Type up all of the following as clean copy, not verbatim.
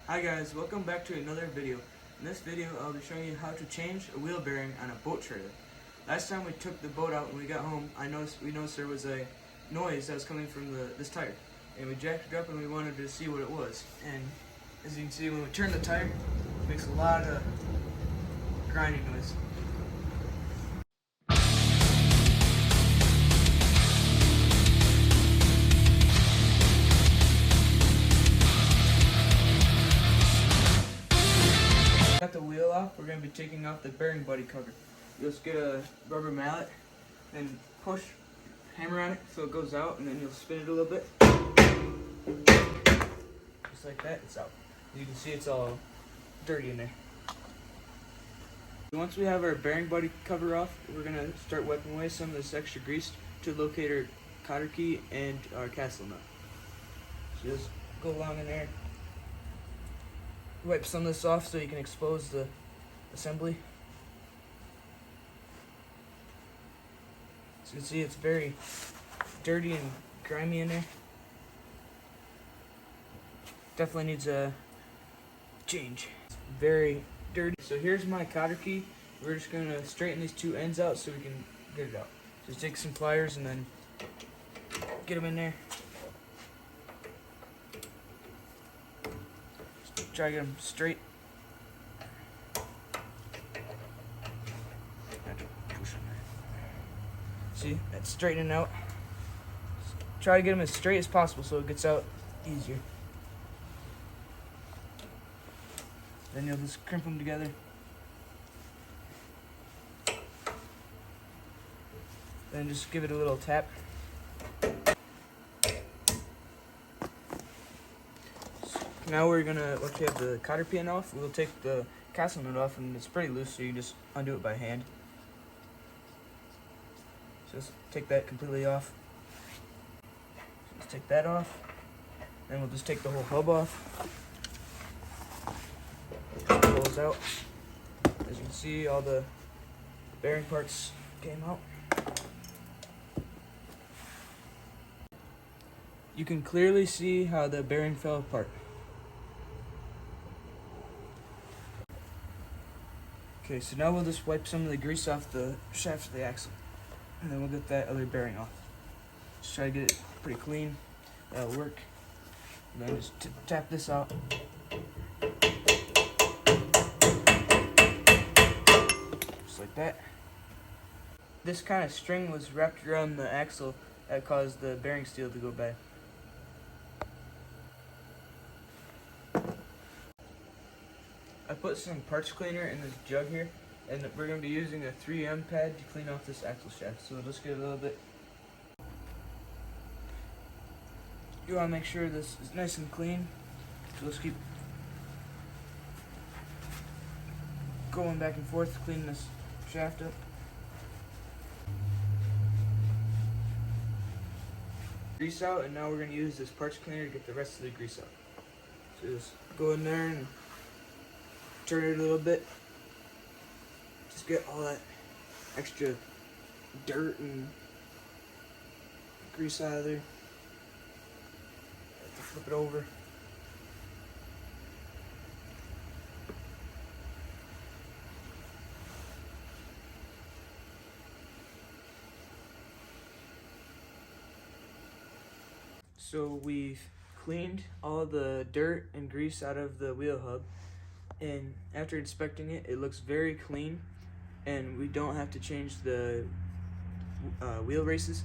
Hi guys, welcome back to another video. In this video I'll be showing you how to change a wheel bearing on a boat trailer. Last time we took the boat out and we got home, we noticed there was a noise that was coming from this tire. And we jacked it up and we wanted to see what it was. And as you can see, when we turn the tire, it makes a lot of grinding noise. Got the wheel off, we're going to be taking off the bearing buddy cover. You'll just get a rubber mallet and push, hammer on it so it goes out, and then you'll spin it a little bit. Just like that, it's out. You can see it's all dirty in there. Once we have our bearing buddy cover off, we're going to start wiping away some of this extra grease to locate our cotter key and our castle nut. So just go along in there. Wipe some of this off so you can expose the assembly. So you can see it's very dirty and grimy in there. Definitely needs a change. It's very dirty. So here's my cotter key. We're just going to straighten these two ends out so we can get it out. Just take some pliers and then get them in there. Try to get them straight. See, that's straightening out. Try to get them as straight as possible so it gets out easier. Then you'll just crimp them together. Then just give it a little tap. Now we're gonna, once we have the cotter pin off, we'll take the castle nut off, and it's pretty loose, so you just undo it by hand. So just take that completely off. So let's take that off. Then we'll just take the whole hub off. Just pulls out. As you can see, all the bearing parts came out. You can clearly see how the bearing fell apart. Okay, so now we'll just wipe some of the grease off the shaft of the axle, and then we'll get that other bearing off. Just try to get it pretty clean. That'll work. And then just tap this out. Just like that. This kind of string was wrapped around the axle that caused the bearing steel to go bad. I put some parts cleaner in this jug here, and we're going to be using a 3M pad to clean off this axle shaft. So let's get a little bit. You want to make sure this is nice and clean, so let's keep going back and forth to clean this shaft up. Grease out, and now we're going to use this parts cleaner to get the rest of the grease out. So just go in there and turn it a little bit. Just get all that extra dirt and grease out of there. Have to flip it over. So we've cleaned all the dirt and grease out of the wheel hub. And after inspecting it, it looks very clean, and we don't have to change the wheel races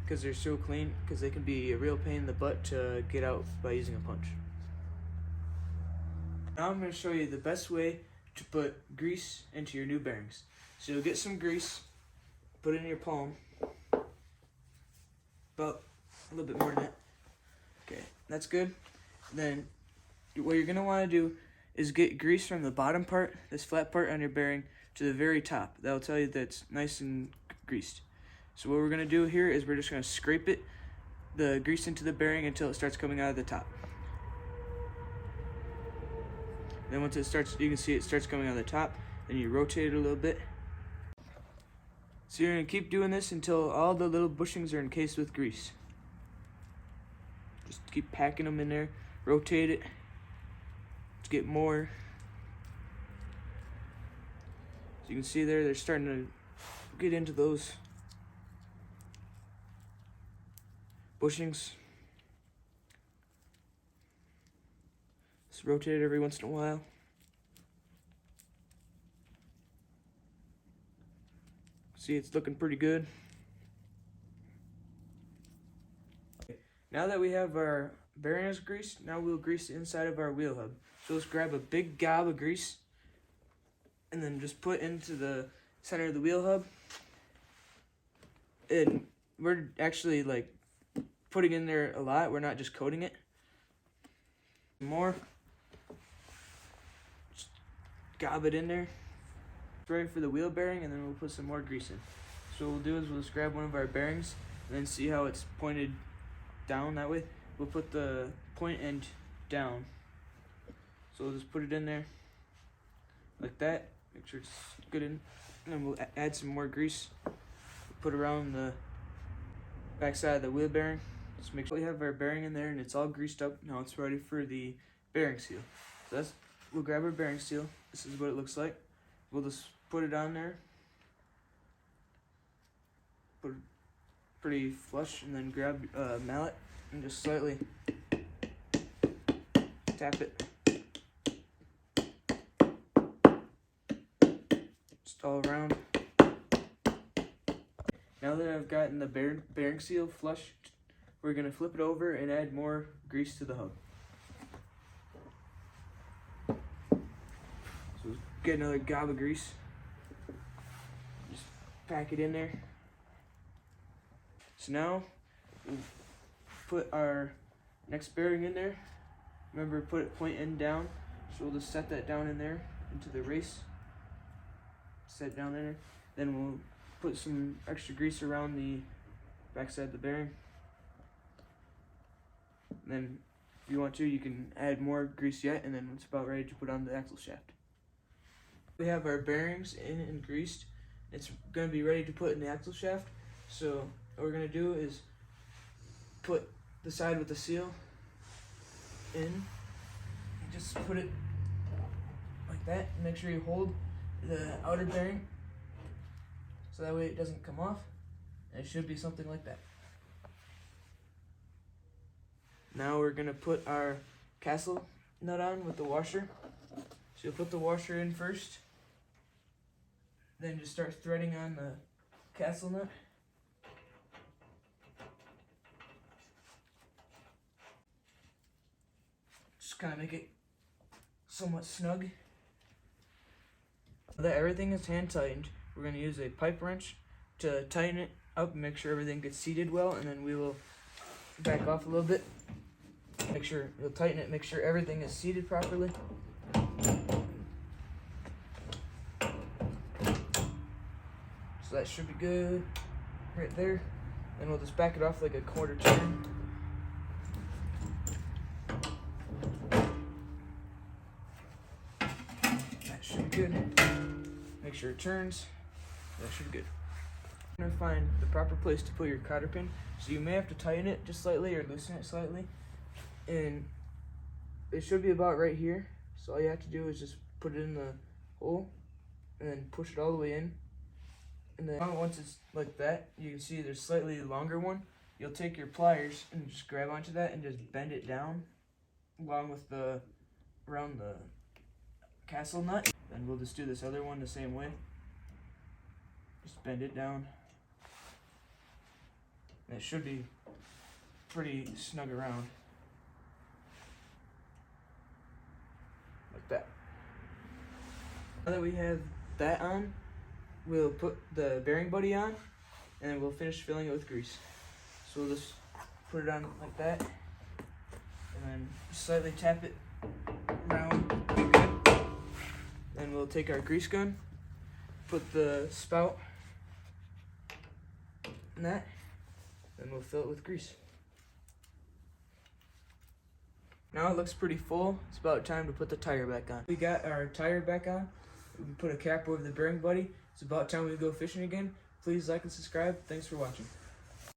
because they're so clean, because they can be a real pain in the butt to get out by using a punch. Now I'm going to show you the best way to put grease into your new bearings. So you'll get some grease, put it in your palm, about a little bit more than that. Okay, that's good. Then what you're going to want to do is get grease from the bottom part, this flat part on your bearing, to the very top. That'll tell you that it's nice and greased. So what we're going to do here is we're just going to scrape the grease into the bearing until it starts coming out of the top. Then once it starts, you can see it starts coming out of the top, then you rotate it a little bit. So you're going to keep doing this until all the little bushings are encased with grease. Just keep packing them in there, rotate it. get more. So you can see there, they're starting to get into those bushings. Just rotate it every once in a while. See, it's looking pretty good. Now that we have our bearings greased, now we'll grease the inside of our wheel hub. So let's grab a big gob of grease and then just put into the center of the wheel hub. And we're actually like putting in there a lot. We're not just coating it. More. Just gob it in there. Ready for the wheel bearing, and then we'll put some more grease in. So what we'll do is we'll just grab one of our bearings and then see how it's pointed down that way. We'll put the point end down. So we'll just put it in there like that. Make sure it's good in. And then we'll add some more grease. Put around the back side of the wheel bearing. Just make sure we have our bearing in there and it's all greased up. Now it's ready for the bearing seal. So we'll grab our bearing seal. This is what it looks like. We'll just put it on there. Put it pretty flush, and then grab a mallet and just slightly tap it. Just all around. Now that I've gotten the bearing seal flushed, we're going to flip it over and add more grease to the hub. So get another gob of grease. Just pack it in there. So now we'll put our next bearing in there. Remember, put it point end down. So we'll just set that down in there into the race. Set it down there. Then we'll put some extra grease around the backside of the bearing. And then if you want to, you can add more grease yet, and then it's about ready to put on the axle shaft. We have our bearings in and greased. It's going to be ready to put in the axle shaft. So what we're going to do is put the side with the seal in, and just put it like that. Make sure you hold the outer bearing so that way it doesn't come off. And it should be something like that. Now we're going to put our castle nut on with the washer. So you'll put the washer in first, then just start threading on the castle nut. Just kind of make it somewhat snug. Now that everything is hand tightened, we're going to use a pipe wrench to tighten it up and make sure everything gets seated well, and then we will back off a little bit. Make sure you'll tighten it, make sure everything is seated properly. So that should be good right there. Then we'll just back it off like a quarter turn. That should be good. Make sure it turns. That should be good. You're going to find the proper place to put your cotter pin. So you may have to tighten it just slightly or loosen it slightly. And it should be about right here. So all you have to do is just put it in the hole and then push it all the way in. And then once it's like that, you can see there's a slightly longer one. You'll take your pliers and just grab onto that and just bend it down along with around the castle nut. Then we'll just do this other one the same way. Just bend it down. And it should be pretty snug around. Like that. Now that we have that on, we'll put the bearing buddy on, and then we'll finish filling it with grease. So we'll just put it on like that, and then slightly tap it around. Then we'll take our grease gun, put the spout in that, then we'll fill it with grease. Now it looks pretty full. It's about time to put the tire back on. We got our tire back on. We can put a cap over the bearing buddy. It's about time we go fishing again. Please like and subscribe. Thanks for watching.